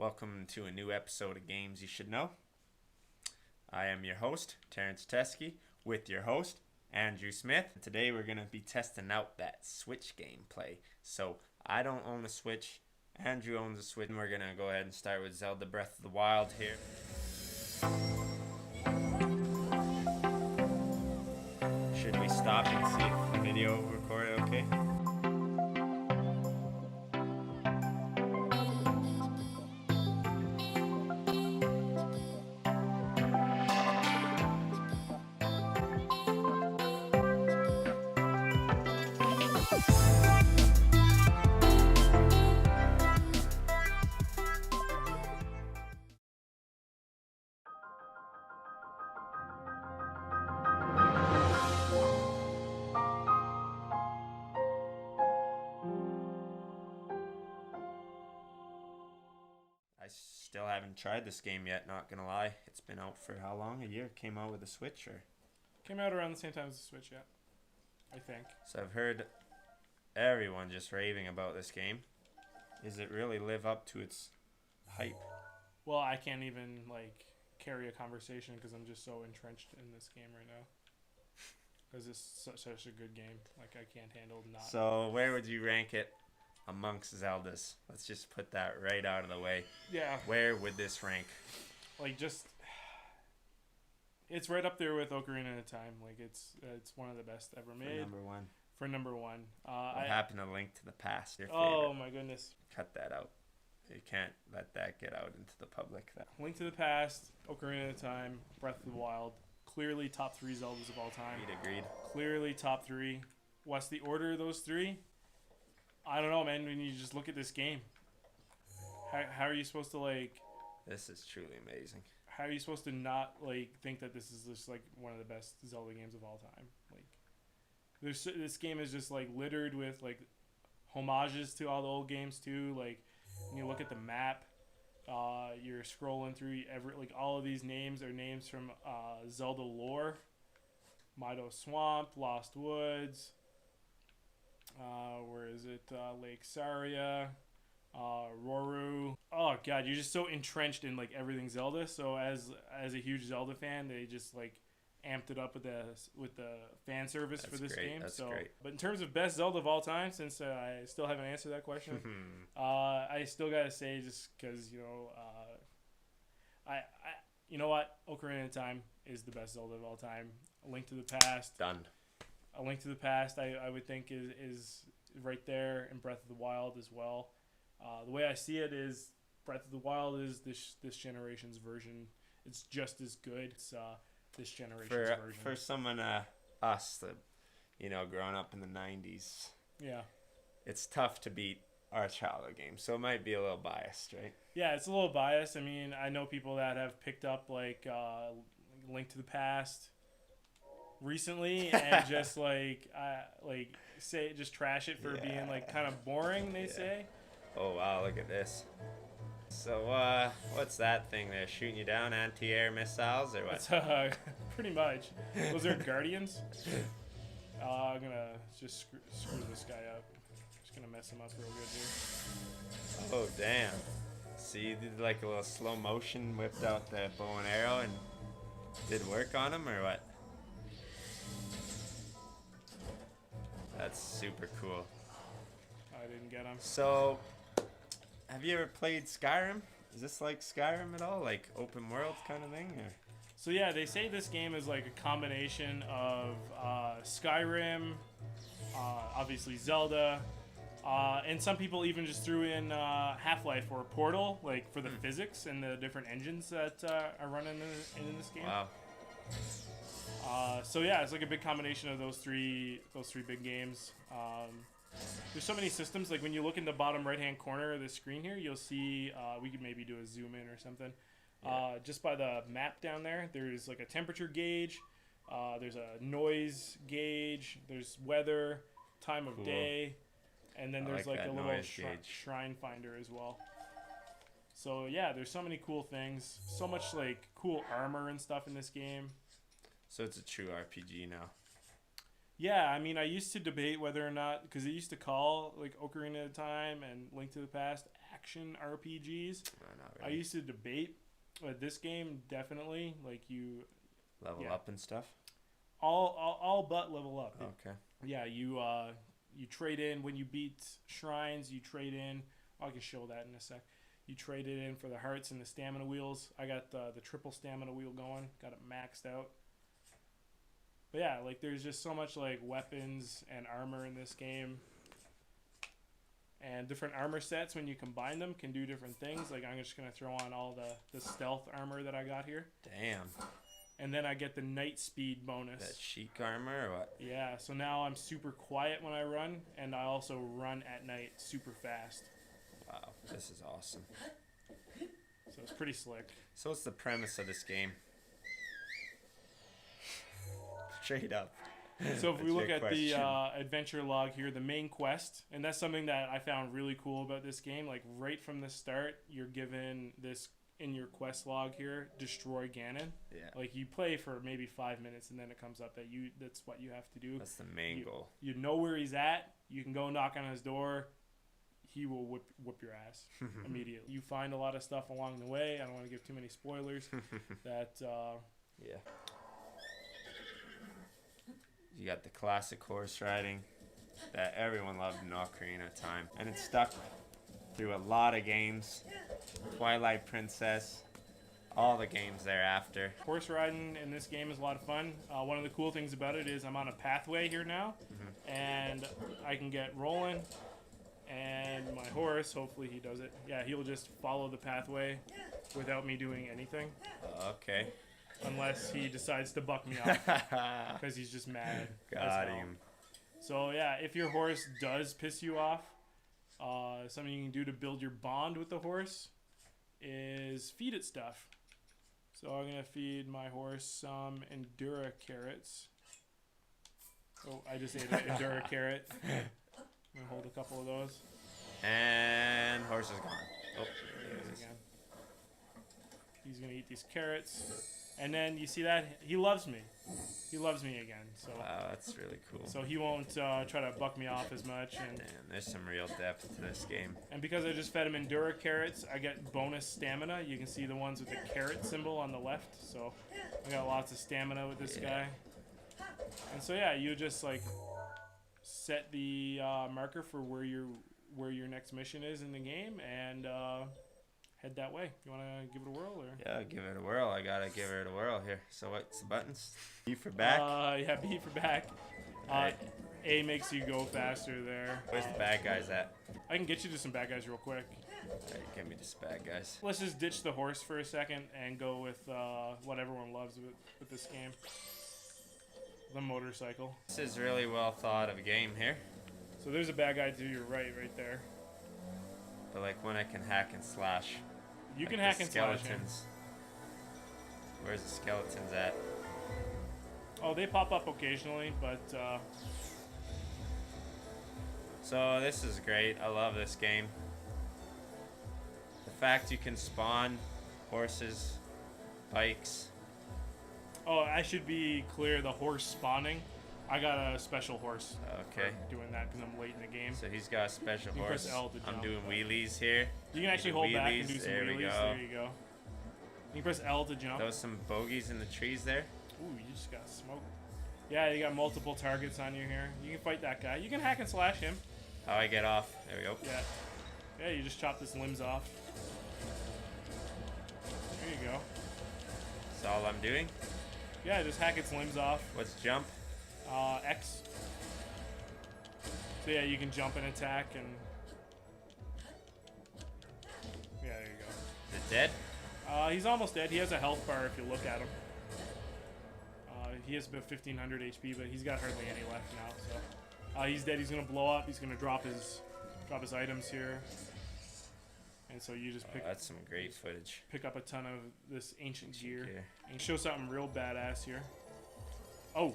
Welcome to a new episode of Games You Should Know. I am your host, Terrence Teskey, with your host, Andrew Smith. Today we're going to be testing out that Switch gameplay. So, I don't own a Switch, Andrew owns a Switch, and we're going to go ahead and start with Zelda Breath of the Wild here. Should we stop and see if the video recorded okay? I still haven't tried this game yet, not gonna lie. It's been out for how long? A year? Came out with the Switch, or? Came out around the same time as the Switch, yeah. I think. So I've heard everyone just raving about this game. Does it really live up to its hype? Well, I can't even, carry a conversation because I'm just so entrenched in this game right now. Because it's such a good game. I can't handle not... So where would you rank it amongst Zeldas? Let's just put that right out of the way. Yeah. Where would this rank? It's right up there with Ocarina of Time. It's one of the best ever made. For number one. What happened to Link to the Past? Your favorite? Oh my goodness. Cut that out. You can't let that get out into the public. Link to the Past, Ocarina of Time, Breath of the Wild. Clearly top 3 Zeldas of all time. Agreed. Clearly top 3. What's the order of those 3? I don't know, man. When you just look at this game, how are you supposed to This is truly amazing. How are you supposed to not think that this is just one of the best Zelda games of all time? This game is just littered with homages to all the old games too. When you look at the map, you're scrolling through all of these names are names from Zelda lore. Mido Swamp, Lost Woods. Where is it? Lake Saria, Roru. Oh god, you're just so entrenched in everything Zelda. So as a huge Zelda fan, they just amped it up with the fan service for this game. That's so great. But in terms of best Zelda of all time, since I still haven't answered that question, I still gotta say, just because I you know what, Ocarina of Time is the best Zelda of all time. A Link to the Past. Done. A Link to the Past, I would think is right there, in Breath of the Wild as well. The way I see it is Breath of the Wild is this generation's version. It's just as good. It's this generation's version. For someone us that growing up in the 90s. Yeah. It's tough to beat our childhood game, so it might be a little biased, right? Yeah, it's a little biased. I mean, I know people that have picked up Link to the Past recently and just say just trash it for being kind of boring, they say. Oh wow, look at this. So what's that thing there shooting you down? Anti-air missiles or what? It's, pretty much. Those are Guardians. I'm gonna just screw this guy up. Just gonna mess him up real good here. Oh damn. So you did a little slow motion, whipped out the bow and arrow and did work on him or what? That's super cool. I didn't get him. So, have you ever played Skyrim? Is this like Skyrim at all? Open world kind of thing? Or? So yeah, they say this game is a combination of Skyrim, obviously Zelda, and some people even just threw in Half-Life or Portal, for the physics and the different engines that are running in this game. Wow. So yeah, it's a big combination of those three big games. There's so many systems. When you look in the bottom right-hand corner of the screen here, you'll see we could maybe do a zoom in or something. Yeah. Just by the map down there, there's a temperature gauge. There's a noise gauge. There's weather, time of day, and then there's a little shrine finder as well. So yeah, there's so many cool things. So much cool armor and stuff in this game. So it's a true RPG now. Yeah, I mean, I used to debate whether or not, because it used to call Ocarina of Time and Link to the Past action RPGs. No, not I really. used to debate, but this game definitely like you Level yeah. up and stuff. all but level up. Okay. Yeah, you trade in when you beat shrines. You trade in. I can show that in a sec. You trade it in for the hearts and the stamina wheels. I got the triple stamina wheel going. Got it maxed out. But yeah, like there's just so much like weapons and armor in this game. And different armor sets, when you combine them, can do different things. Like I'm just going to throw on all the stealth armor that I got here. Damn. And then I get the night speed bonus. That chic armor or what? Yeah, so now I'm super quiet when I run, and I also run at night super fast. Wow, this is awesome. So it's pretty slick. So what's the premise of this game? Straight up. So if we look Legit at the question. adventure log here, the main quest, and that's something that I found really cool about this game. Like right from the start, you're given this in your quest log here, destroy Ganon. Yeah. Like you play for maybe 5 minutes, and then it comes up that that's what you have to do. That's the main goal. You know where he's at. You can go knock on his door. He will whip your ass immediately. You find a lot of stuff along the way. I don't want to give too many spoilers. That Yeah. You got the classic horse riding that everyone loved in Ocarina of Time. And it's stuck through a lot of games. Twilight Princess, all the games thereafter. horse riding in this game is a lot of fun. One of the cool things about it is I'm on a pathway here now, and I can get rolling. And my horse, hopefully he does it. Yeah, he'll just follow the pathway without me doing anything. Okay. Unless he decides to buck me off because he's just mad. Got him. So yeah, if your horse does piss you off, something you can do to build your bond with the horse is feed it stuff. So I'm going to feed my horse some Endura carrots. Oh, I just ate an Endura carrot. I'm going to hold a couple of those. And horse is gone. Oh, There he is again. He's going to eat these carrots. And then you see that? He loves me. He loves me again. So wow, that's really cool. so he won't try to buck me off as much. And Damn, there's some real depth to this game. And because I just fed him Endura carrots, I get bonus stamina. You can see the ones with the carrot symbol on the left. So I got lots of stamina with this guy. And so yeah, you just like set the marker for where your next mission is in the game and head that way. You want to give it a whirl or? Yeah, give it a whirl. I gotta give it a whirl here. So what's the buttons? B for back. Yeah, B for back. Right. A makes you go faster there. Where's the bad guys at? I can get you to some bad guys real quick. Alright, give me this bad guys. Let's just ditch the horse for a second and go with what everyone loves with this game. The motorcycle. This is really well thought of a game here. So there's a bad guy to your right there. But like when I can hack and slash. You like can hack and slash him. skeletons. Where's the skeletons at? Oh, they pop up occasionally, but So this is great. I love this game. The fact you can spawn horses, bikes. oh, I should be clear. The horse spawning. I got a special horse. Okay. For doing that because I'm late in the game. So he's got a special You press horse. L to I'm jump. doing wheelies here. You can actually Doing hold back and wheelies. do some There we wheelies. go. There you go. You can press L to jump. Those some bogeys in the trees there. Ooh, you just got smoked. Yeah, you got multiple targets on you here. You can fight that guy. You can hack and slash him. How I get off? There we go. Yeah. Yeah, you just chop his limbs off. There you go. That's all I'm doing. Yeah, just hack its limbs off. What's jump? X. So yeah, you can jump and attack and... Yeah, there you go. Is it dead? He's almost dead. He has a health bar if you look at him. He has about 1500 HP, but he's got hardly any left now, so... he's dead. He's gonna blow up. He's gonna drop his items here. And so you just That's some great footage. pick up a ton of this ancient gear. gear. And show something real badass here. Oh!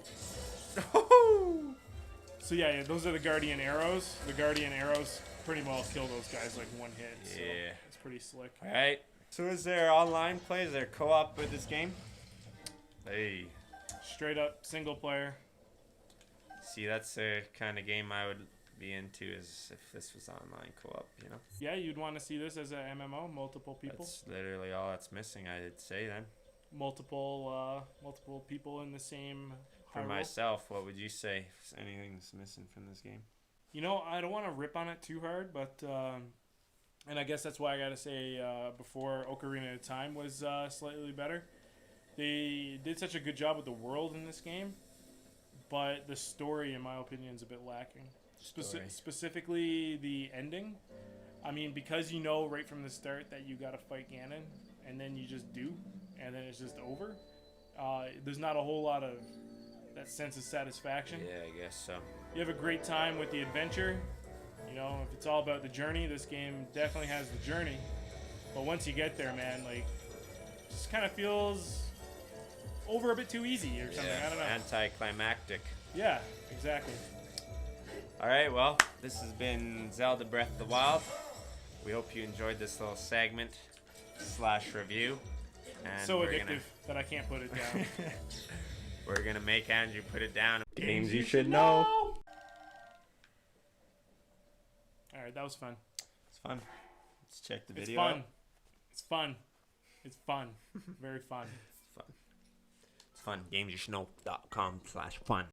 So yeah, those are the Guardian Arrows. The Guardian Arrows pretty well kill those guys like one hit. So Yeah. it's pretty slick. Alright. So is there online play? Is there co-op with this game? Hey. Straight up single player. See, that's the kind of game I would be into is if this was online co-op, you know. Yeah, you'd want to see this as a MMO, multiple people. That's literally all that's missing, I'd say then. Multiple people in the same For Hyrule. myself, what would you say if anything's missing from this game? You know, I don't want to rip on it too hard, but and I guess that's why I gotta say before Ocarina of Time was slightly better. They did such a good job with the world in this game, but the story, in my opinion, is a bit lacking. Story. Specifically, the ending. I mean, because you know right from the start that you gotta fight Ganon, and then you just do, and then it's just over. There's not a whole lot of that sense of satisfaction. Yeah, I guess so. You have a great time with the adventure. You know, if it's all about the journey, this game definitely has the journey. But once you get there, man, like, it just kind of feels over a bit too easy or something. Yeah, I don't know. anticlimactic. Yeah, exactly. All right, well, this has been Zelda Breath of the Wild. We hope you enjoyed this little segment / review. And So we're addictive that I can't put it down. We're gonna make Andrew put it down. Games you should know. All right, that was fun. It's fun. Let's check the It's video. fun. out. It's fun. It's fun. Very fun. It's fun. It's fun. GamesYouShouldKnow.com/fun.